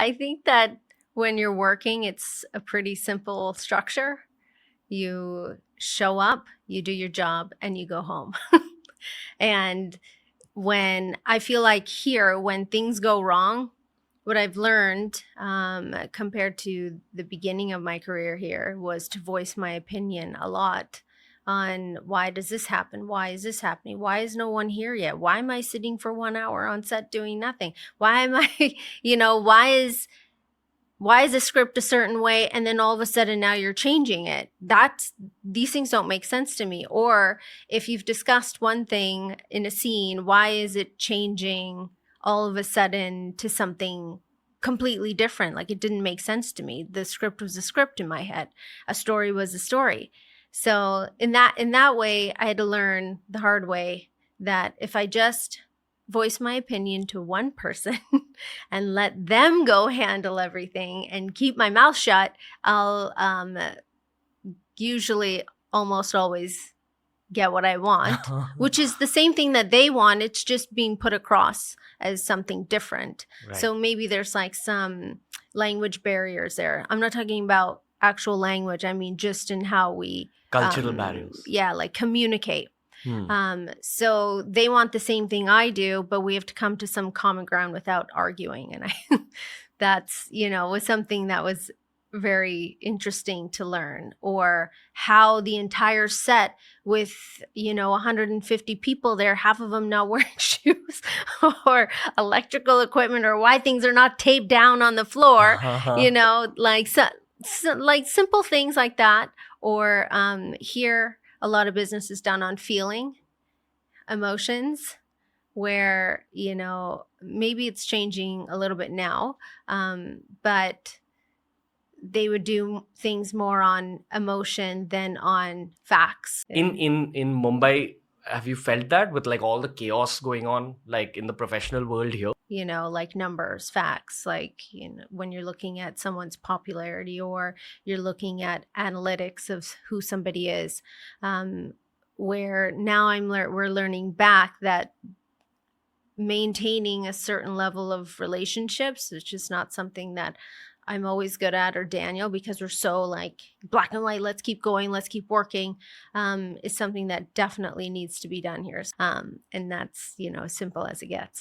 I think that when you're working, it's a pretty simple structure. You show up, you do your job, and you go home. And when I feel like here, when things go wrong, what I've learned compared to the beginning of my career here was to voice my opinion a lot on why does this happen? Why is this happening? Why is no one here yet? Why am I sitting for 1 hour on set doing nothing? Why am I, why is the script a certain way and then all of a sudden now you're changing it? These things don't make sense to me. Or if you've discussed one thing in a scene, why is it changing all of a sudden to something completely different? Like, it didn't make sense to me. The script was a script in my head. A story was a story. So in that way, I had to learn the hard way that if I just voice my opinion to one person and let them go handle everything and keep my mouth shut, I'll usually almost always get what I want, which is the same thing that they want. It's just being put across as something different. Right. So maybe there's like some language barriers there. I'm not talking about actual language. I mean, just in how we Cultural barriers. Yeah, like communicate. Hmm. So they want the same thing I do, but we have to come to some common ground without arguing. And that's, was something that was very interesting to learn. Or how the entire set with, 150 people there, half of them not wearing shoes or electrical equipment, or why things are not taped down on the floor, like like simple things like that. Or here, a lot of business is done on feeling, emotions, where, maybe it's changing a little bit now, but they would do things more on emotion than on facts. In Mumbai, have you felt that with like all the chaos going on, like in the professional world here? Like numbers, facts, like, when you're looking at someone's popularity or you're looking at analytics of who somebody is, where now we're learning back that maintaining a certain level of relationships, which is not something that I'm always good at, or Daniel, because we're so like black and white, let's keep going, let's keep working, is something that definitely needs to be done here. And that's, as simple as it gets.